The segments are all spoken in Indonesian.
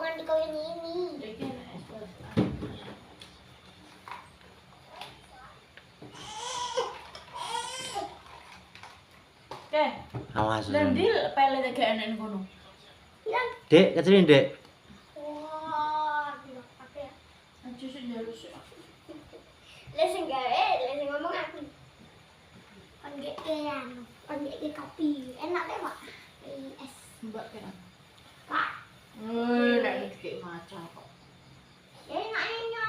mandi kau yang ini. Oke. Awas. Dan di pelet kayak anak kono. Dek, kecilin dek. Wah, tidak pakai. Anjir sih jalus. Leseng ngomong aku. Panggil yang, panggil kopi. Enak deh, Pak. Es. Mbak kan. Pak. Nek kayak macam kok. Enaknya.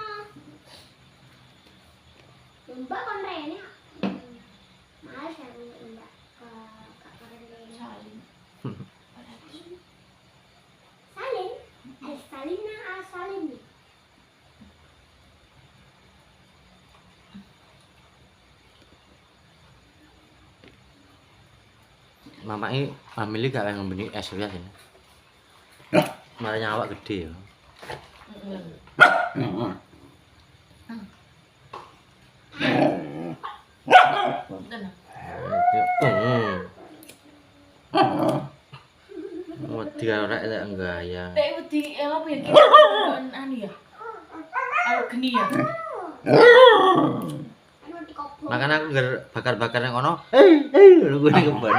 Mbak kon rene. Males ya Mbak ke Kak Rene. Saling. Salin. Salina Salin. Mama ini family gak pengen beli es ya sini. Malah awak gede ya. Wedi arek lek gaya. Tek wedi apa ya? Anu ya. Ayo geni ya. Makan aku bakar-bakar yang kono. Hei, gue di kebun.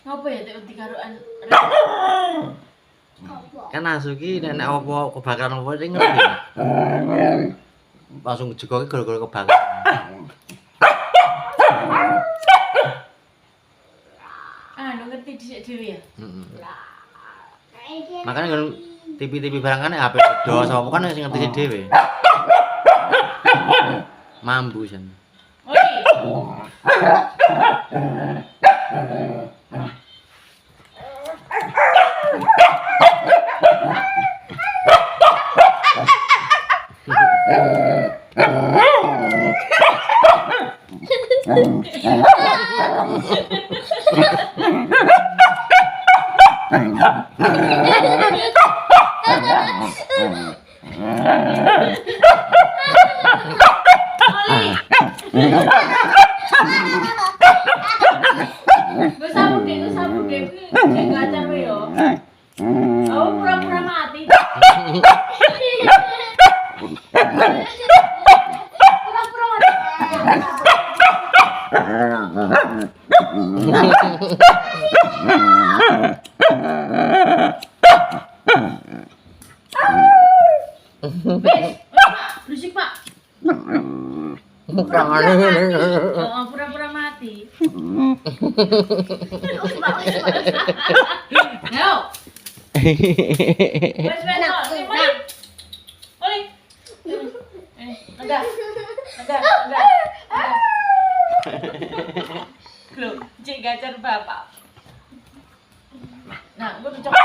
Ngapa ya tek wedi karoan? Kan asuki nenek apa kebakaran apa sing ngerti. Langsung jegoke gara-gara kebakaran. Anu ngerti dhisik dhewe ya. Heeh. Makanya kan TV barangane HP dos apa kan sing ngerti dhewe. Mambu jan. Oi. Gue sabuk deh, cek kaca gue yo. Aku pura-pura mati. Pura-pura mati. Berisik Pak. Pura-pura mati. Ayo. Wes mari. Oli. Enggak. Loh, cek gacar bapak. Nah, gue tuh coba.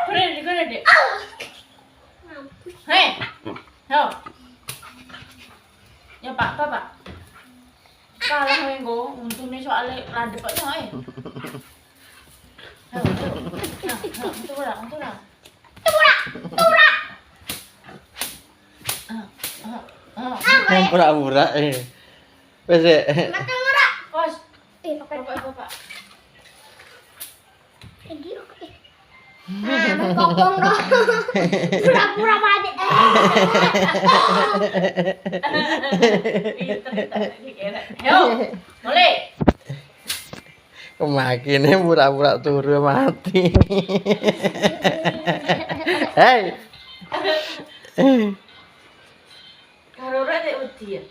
Gue deh. Hei. Yo. Ya Pak, Bapak. Kalah menggo, untune soalnya landep kok ya, eh. Untung lah. Yang pura-pura wes Makan ora. Bos, Bapak. Bapak. Ini oke. Kokong dong. Pura-pura mati. Yo, mulai. Kemakinnya pura-pura turu mati. Hei. Karora dek wedi ya.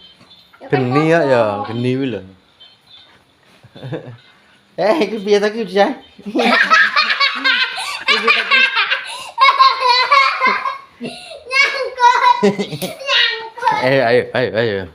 Geni ya, geni kuwi lho. Iki piye ta ki, Jah? Nyangkut. Ayo. Iya. Ayo.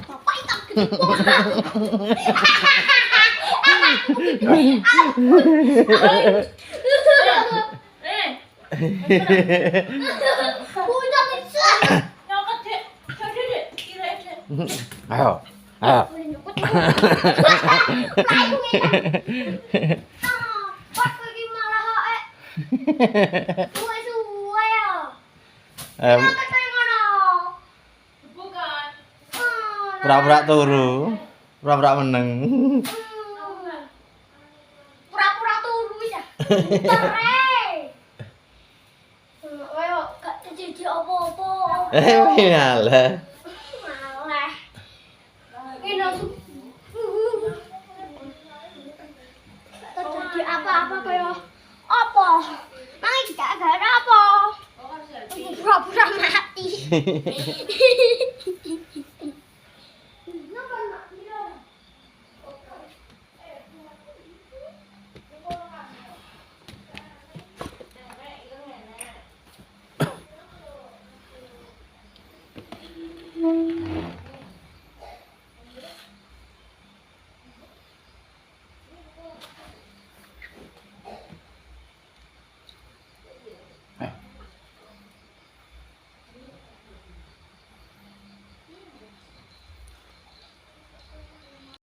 Bapak itu Udah bisa. Nyokot dek. Jadi dek. Kira dek. Ayo. Ayo. Pas lagi malah hae. Suwe-suwe ya. Em, Kenapa kayak ngono? Bukan. pura-pura turu. Pura-pura meneng. Pura-pura turu ya. Tere. Ayo, gak terjadi apa-apa. Ngalah. Malah. Ini langsung. Terjadi apa-apa kayak apa? Mang gak ada apa? Pura-pura mati.